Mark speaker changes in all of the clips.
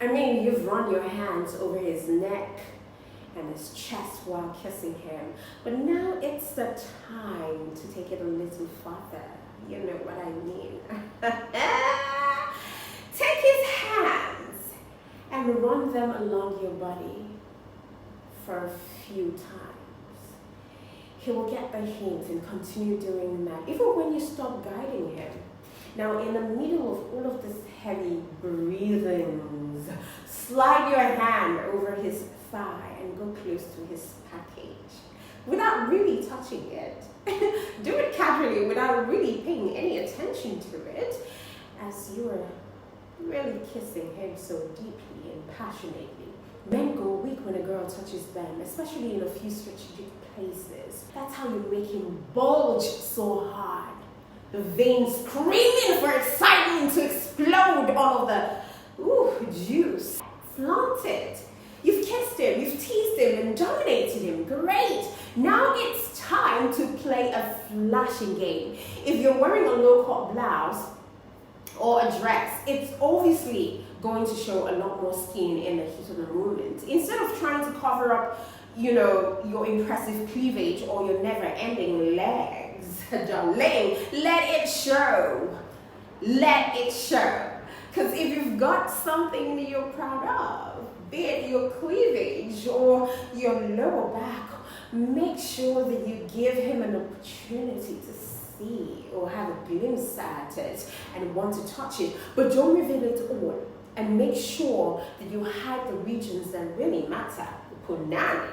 Speaker 1: I mean, you've run your hands over his neck and his chest while kissing him. But now it's the time to take it a little further. You know what I mean? Take his hands and run them along your body for a few times. He will get the hint and continue doing that, even when you stop guiding him. Now, in the middle of all of this heavy breathings, slide your hand over his thigh and go close to his package without really touching it. Do it casually without really paying any attention to it, as you are really kissing him so deeply and passionately. Men go weak when a girl touches them, especially in a few strategic places. That's how you make him bulge so hard. The veins screaming for excitement to explode all of the juice. Flaunt it. You've kissed him, you've teased him and dominated him. Great. Now it's time to play a flashing game. If you're wearing a low-cut blouse or a dress, it's obviously going to show a lot more skin in the heat of the moment. Instead of trying to cover up, your impressive cleavage or your never-ending legs, darling, let it show. Let it show. Because if you've got something that you're proud of, be it your cleavage or your lower back, make sure that you give him an opportunity to see or have a glimpse at it and want to touch it. But don't reveal it all. And make sure that you hide the regions that really matter. Punani,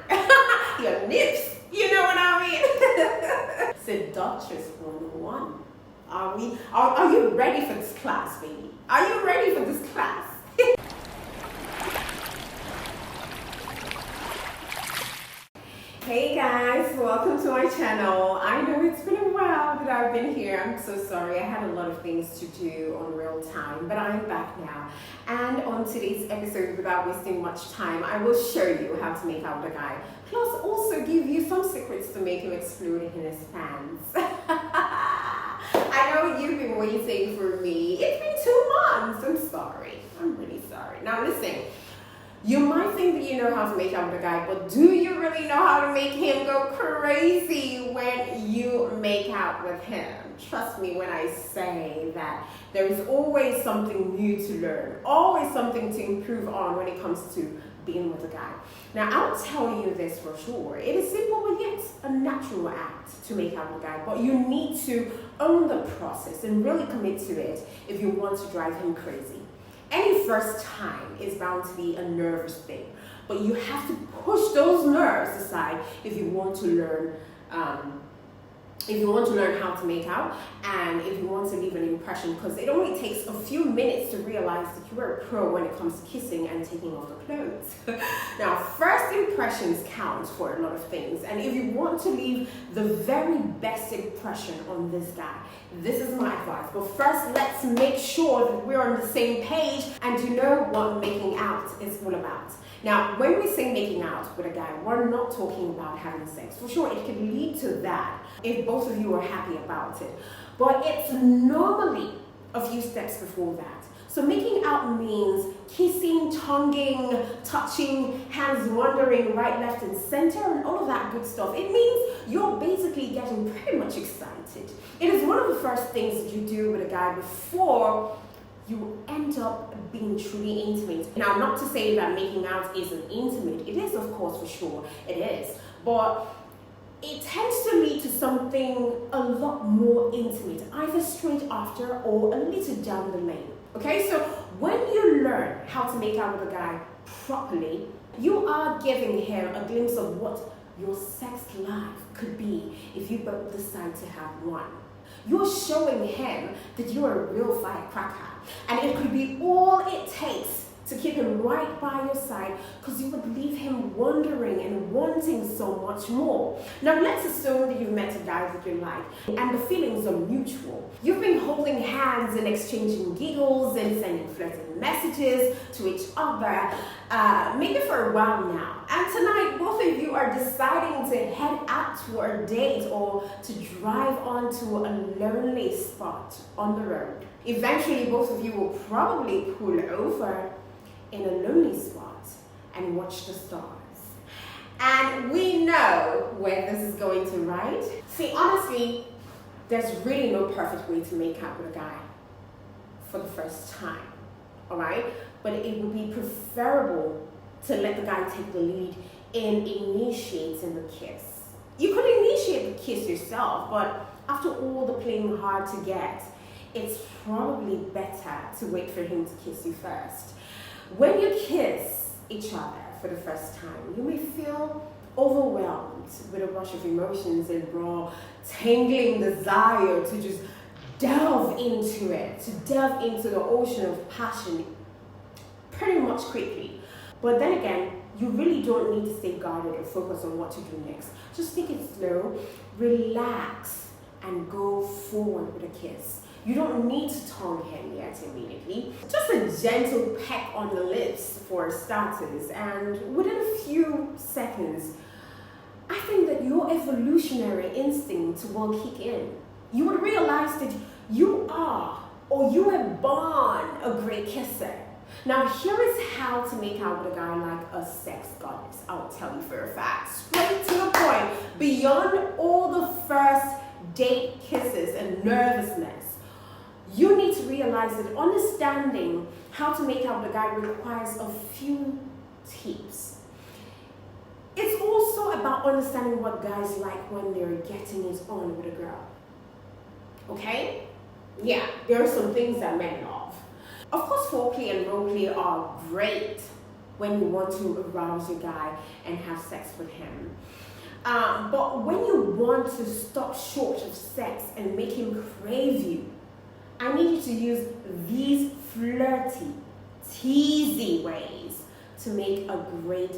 Speaker 1: your nips, you know what I mean? Seductress 101. Are you ready for this class, baby? Are you ready for this class? Hey guys, welcome to my channel. I know it's been a while that I've been here. I'm so sorry. I had a lot of things to do on real time, but I'm back now. And on today's episode, without wasting much time, I will show you how to make out with a guy. Plus also give you some secrets to make him explode in his pants. I know you've been waiting for me. It's been 2 months. I'm sorry. I'm really sorry. Now listen. You might think that you know how to make out with a guy, but do you really know how to make him go crazy when you make out with him? Trust me when I say that there is always something new to learn, always something to improve on when it comes to being with a guy. Now, I'll tell you this for sure. It is simple, but yet a natural act to make out with a guy, but you need to own the process and really commit to it if you want to drive him crazy. Any first time is bound to be a nervous thing, but you have to push those nerves aside if you want to learn how to make out and if you want to leave an impression, because it only takes a few minutes to realize that you are a pro when it comes to kissing and taking off the clothes. Now, first impressions count for a lot of things, and if you want to leave the very best impression on this guy, this is my advice. But first, let's make sure that we're on the same page and you know what making out is all about. Now, when we say making out with a guy, we're not talking about having sex. For sure, it can lead to that if both of you are happy about it. But it's normally a few steps before that. So making out means kissing, tonguing, touching, hands wandering right, left, and center, and all of that good stuff. It means you're basically getting pretty much excited. It is one of the first things that you do with a guy before you end up being truly intimate. Now, not to say that making out isn't intimate. It is, of course, for sure. It is. But it tends to lead to something a lot more intimate, either straight after or a little down the lane. Okay, so when you learn how to make out with a guy properly, you are giving him a glimpse of what your sex life could be if you both decide to have one. You're showing him that you're a real firecracker, and it could be all it takes to keep him right by your side, because you would leave him wondering and wanting so much more. Now, let's assume that you've met a guy that you like and the feelings are mutual. You've been holding hands and exchanging giggles and sending flirting messages to each other, maybe for a while now. And tonight, both of you are deciding to head out to a date or to drive onto a lonely spot on the road. Eventually, both of you will probably pull over in a lonely spot and watch the stars. And we know where this is going to, right? See, honestly, there's really no perfect way to make out with a guy for the first time, all right? But it would be preferable to let the guy take the lead in initiating the kiss. You could initiate the kiss yourself, but after all the playing hard to get, it's probably better to wait for him to kiss you first. When you kiss each other for the first time, you may feel overwhelmed with a rush of emotions and raw, tingling desire to just delve into it, to delve into the ocean of passion pretty much quickly. But then again, you really don't need to stay guarded or focus on what to do next. Just take it slow, relax, and go forward with a kiss. You don't need to tongue him yet immediately. Just a gentle peck on the lips for starters, and within a few seconds, I think that your evolutionary instinct will kick in. You would realize that you are, or you were born, a great kisser. Now, here is how to make out with a guy like a sex goddess. I'll tell you for a fact. Straight to the point, beyond all the first date kisses and nervousness. You need to realize that understanding how to make out with a guy requires a few tips. It's also about understanding what guys like when they're getting it on with a girl. Okay? Yeah, there are some things that men love. Of course, foreplay and roleplay are great when you want to arouse your guy and have sex with him. But when you want to stop short of sex and make him crave you, I need you to use these flirty, teasy ways to make a great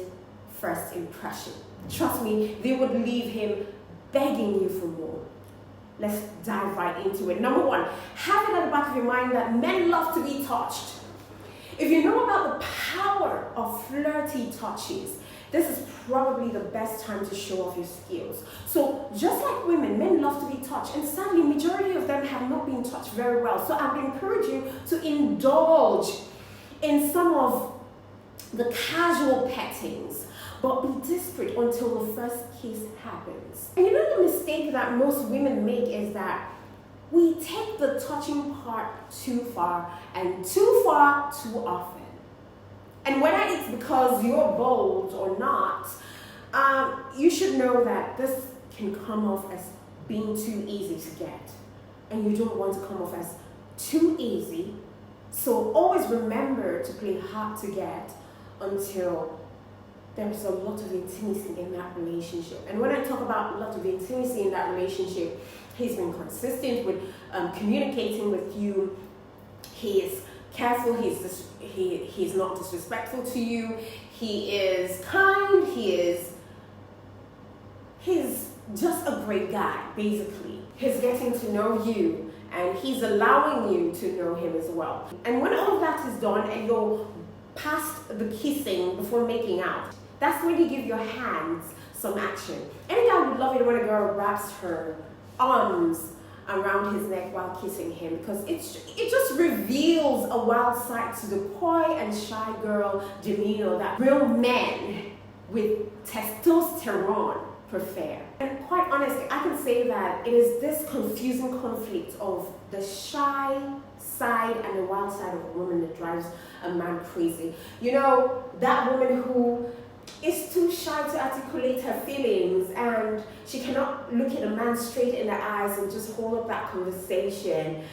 Speaker 1: first impression. Trust me, they would leave him begging you for more. Let's dive right into it. Number one, have it at the back of your mind that men love to be touched. If you know about the power of flirty touches, this is probably the best time to show off your skills. So just like women, men love to be touched, and sadly, majority of them have not been touched very well. So I would encourage you to indulge in some of the casual pettings, but be desperate until the first kiss happens. And you know the mistake that most women make is that we take the touching part too far and too far too often. And whether it's because you're bold or not, you should know that this can come off as being too easy to get. And you don't want to come off as too easy. So always remember to play hard to get until there's a lot of intimacy in that relationship. And when I talk about a lot of intimacy in that relationship, he's been consistent with communicating with you. He is careful. He's not disrespectful to you. He is kind. He's just a great guy, basically. He's getting to know you, and he's allowing you to know him as well. And when all of that is done and you're past the kissing before making out, that's when you give your hands some action. Any guy would love it when a girl wraps her arms around his neck while kissing him, because it just reveals a wild side to the coy and shy girl demeanor that real men with testosterone prefer. And quite honestly, I can say that it is this confusing conflict of the shy side and the wild side of a woman that drives a man crazy. You know, that woman who is too shy to articulate her feelings, and she cannot look at a man straight in the eyes and just hold up that conversation.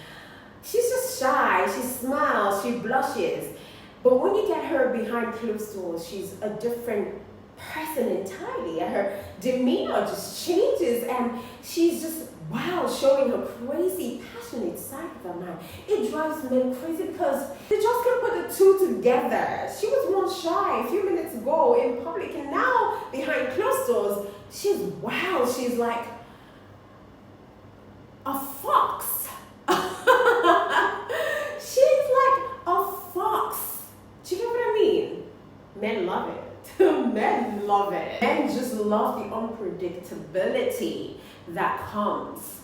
Speaker 1: She's just shy, she smiles, she blushes. But when you get her behind closed doors, she's a different person entirely, and her demeanor just changes, and she's just, wow, showing her crazy, passionate side of the man. It drives men crazy because they just can't put the two together. She was once shy a few minutes ago in public, and now behind closed doors, she's like a fox. She's like a fox. Do you know what I mean? Men love it. Men love it. Men just love the unpredictability that comes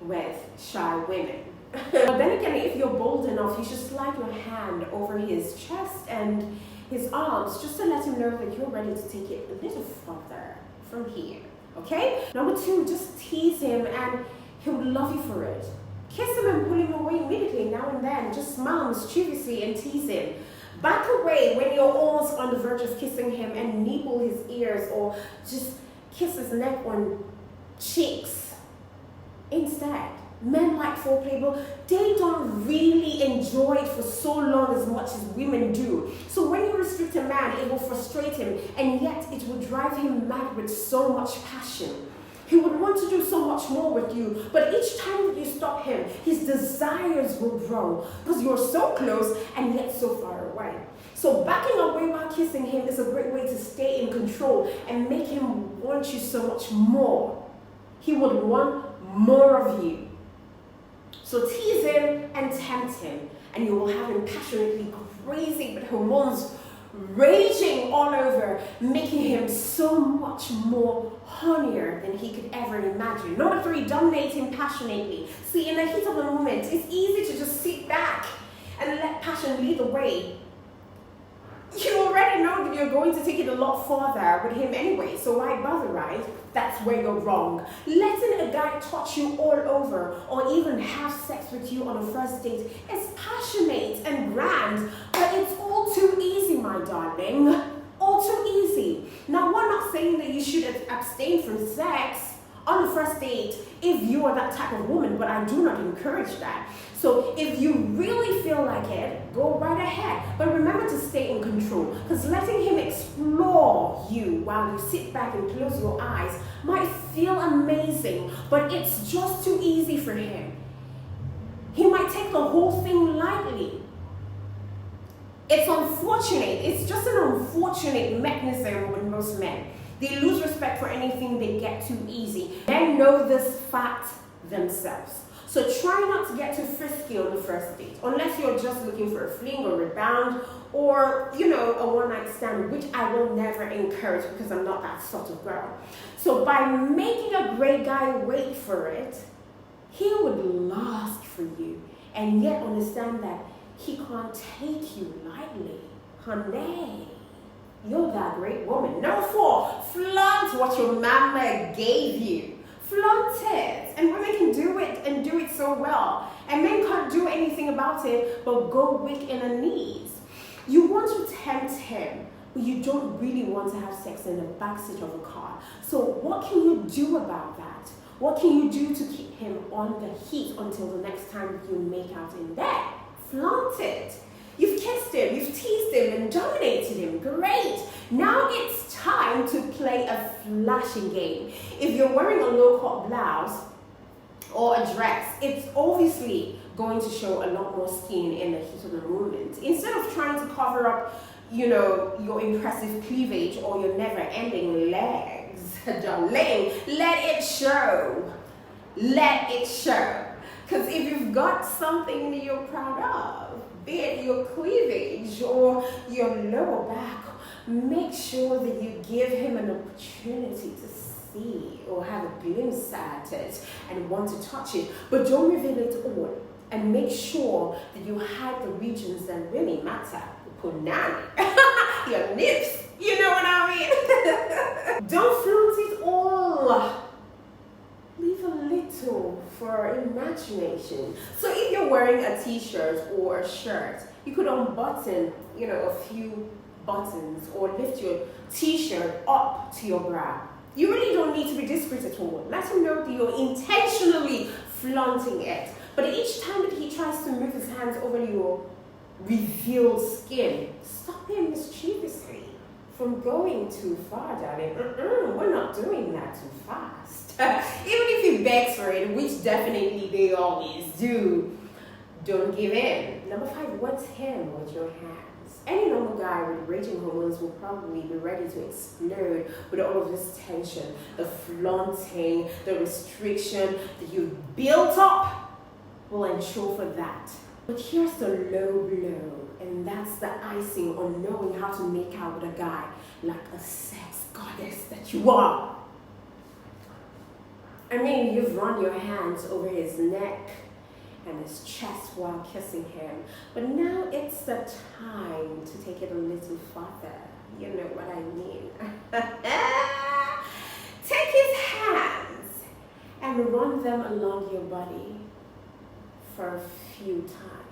Speaker 1: with shy women. But then again, if you're bold enough, you should slide your hand over his chest and his arms just to let him know that you're ready to take it a little further from here. Okay? Number 2, just tease him and he will love you for it. Kiss him and pull him away immediately now and then. Just smile mischievously and tease him. Back away when you're almost on the verge of kissing him and nibble his ears or just kiss his neck or cheeks. Instead, men like foreplay, but they don't really enjoy it for so long as much as women do. So when you restrict a man, it will frustrate him, and yet it will drive him mad with so much passion. He would want to do so much more with you, but each time that you stop him, his desires will grow because you're so close and yet so far away. So backing away while kissing him is a great way to stay in control and make him want you so much more. He would want more of you. So tease him and tempt him, and you will have him passionately crazy with hormones raging all over, making him so much more hornier than he could ever imagine. Number 3, dominate him passionately. See, in the heat of the moment, it's easy to just sit back and let passion lead the way. You already know that you're going to take it a lot further with him anyway, so why bother, right? That's where you're wrong. Letting a guy touch you all over or even have sex with you on a first date is passionate and grand, but it's all too easy, my darling. All too easy. Now, we're not saying that you should abstain from sex on the first date if you are that type of woman, but I do not encourage that. So if you really feel like it, go right ahead. But remember to stay in control, because letting him explore you while you sit back and close your eyes might feel amazing, but it's just too easy for him. He might take the whole thing lightly. It's unfortunate. It's just an unfortunate mechanism with most men. They lose respect for anything they get too easy. Men know this fact themselves. So try not to get too frisky on the first date, unless you're just looking for a fling or rebound or, a one-night stand, which I will never encourage because I'm not that sort of girl. So by making a great guy wait for it, he would lust for you and yet understand that he can't take you lightly. Honey, you're that great woman. Number 4, flaunt what your mama gave you. Flaunt it. And women can do it and do it so well. And men can't do anything about it but go weak in the knees. You want to tempt him, but you don't really want to have sex in the backseat of a car. So what can you do about that? What can you do to keep him on the heat until the next time you make out in bed? Flaunt it. You've kissed him, you've teased him and dominated him. Great. Now it's time to play a flashing game. If you're wearing a low-cut blouse or a dress, it's obviously going to show a lot more skin in the heat of the moment. Instead of trying to cover up, your impressive cleavage or your never-ending legs, darling, let it show. Let it show. Because if you've got something that you're proud of, be it your cleavage or your lower back, make sure that you give him an opportunity to see or have a glimpse at it and want to touch it. But don't reveal it all. And make sure that you hide the regions that really matter. Punani, your nips, you know what I mean? Don't flaunt it all. Leave a little for imagination. So if you're wearing a t-shirt or a shirt, you could unbutton, a few buttons or lift your t-shirt up to your brow. You really don't need to be discreet at all. Let him know that you're intentionally flaunting it. But each time that he tries to move his hands over your revealed skin, stop him mischievously from going too far, darling. We're not doing that too fast. Even if he begs for it, which definitely they always do, don't give in. Number 5, wet him with your hands. Any normal guy with raging hormones will probably be ready to explode with all of this tension, the flaunting, the restriction that you've built up will ensure for that. But here's the low blow, and that's the icing on knowing how to make out with a guy like a sex goddess that you are. I mean, you've run your hands over his neck and his chest while kissing him. But now it's the time to take it a little further. You know what I mean. Take his hands and run them along your body for a few times.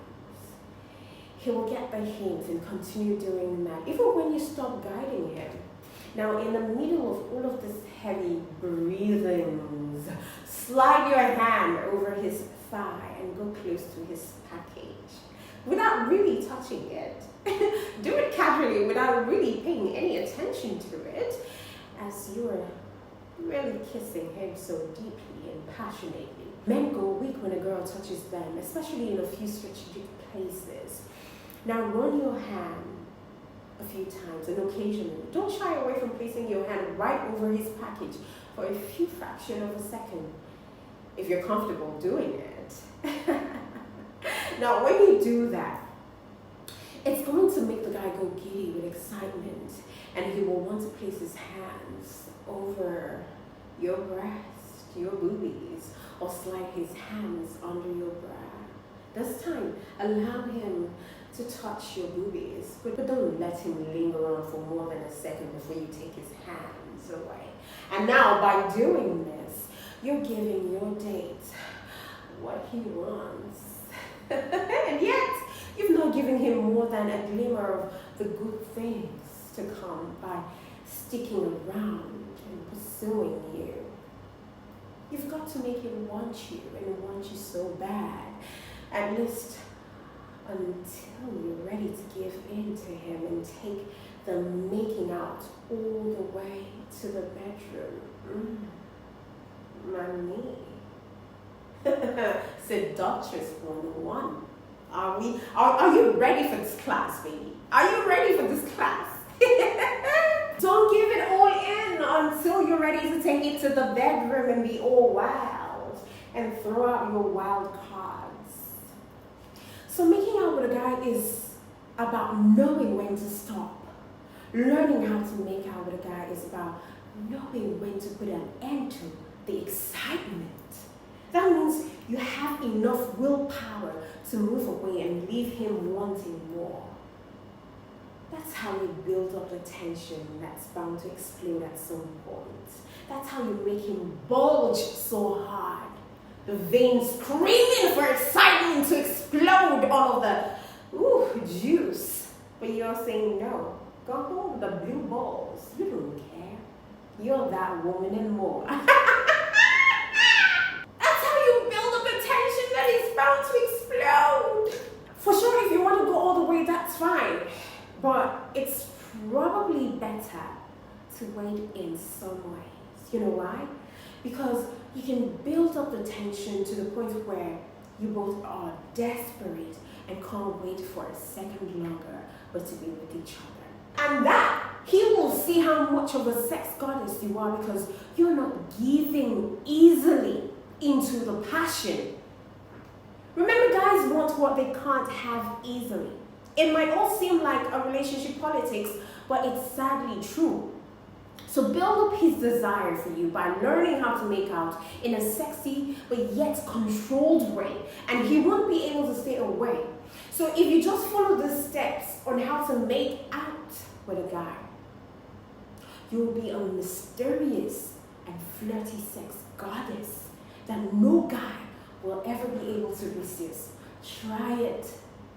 Speaker 1: He will get the hint and continue doing that, even when you stop guiding him. Now, in the middle of all of this heavy breathings, slide your hand over his thigh and go close to his package without really touching it. Do it casually without really paying any attention to it, as you're really kissing him so deeply and passionately. Men go weak when a girl touches them, especially in a few strategic places. Now run your hand a few times and occasionally. Don't shy away from placing your hand right over his package for a few fraction of a second, if you're comfortable doing it. Now when you do that, it's going to make the guy go giddy with excitement, and he will want to place his hands over your breast, your boobies, or slide his hands under your bra. This time, allow him to touch your boobies, but don't let him linger on for more than a second before you take his hands away. And now, by doing this, you're giving your date what he wants. And yet, you've not given him more than a glimmer of the good things to come by sticking around and pursuing you. You've got to make him want you, and want you so bad, at least until you're ready to give in to him and take the making out all the way to the bedroom. Mommy. Seductress 101. Are you ready for this class, baby? Are you ready for this class? Don't give it all in until you're ready to take it to the bedroom and be all wild and throw out your wild cards. So making out with a guy is about knowing when to stop. Learning how to make out with a guy is about knowing when to put an end to the excitement. That means you have enough willpower to move away and leave him wanting more. That's how you build up the tension that's bound to explode at some point. That's how you make him bulge so hard. The veins screaming for excitement to explode all of the juice. But you're saying no. Go home, the blue balls. You don't care. You're that woman and more. Bound to explode. For sure, if you want to go all the way, that's fine. But it's probably better to wait in some ways. You know why? Because you can build up the tension to the point where you both are desperate and can't wait for a second longer but to be with each other. And that he will see how much of a sex goddess you are, because you're not giving easily into the passion. Remember, guys want what they can't have easily. It might all seem like a relationship politics, but it's sadly true. So build up his desire for you by learning how to make out in a sexy but yet controlled way, and he won't be able to stay away. So if you just follow the steps on how to make out with a guy, you'll be a mysterious and flirty sex goddess that no guy will ever be able to resist. Try it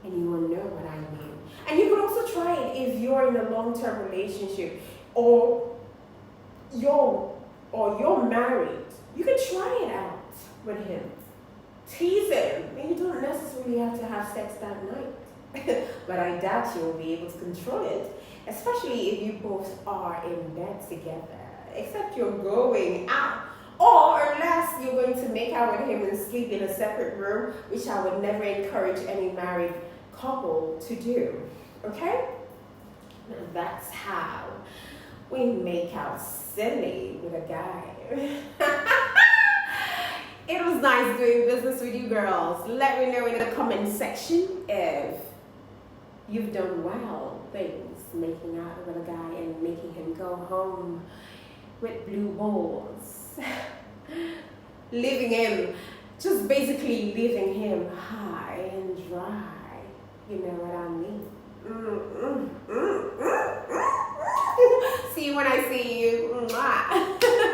Speaker 1: and you will know what I mean. And you can also try it if you're in a long-term relationship or you're married. You can try it out with him. Tease him. And you don't necessarily have to have sex that night. But I doubt you'll be able to control it, especially if you both are in bed together, except you're going out. Or unless you're going to make out with him and sleep in a separate room, which I would never encourage any married couple to do. Okay? Now that's how we make out silly with a guy. It was nice doing business with you girls. Let me know in the comment section if you've done well things making out with a guy and making him go home with blue balls. Leaving him just basically leaving him high and dry. You know what I mean? See you when I see you. Mwah.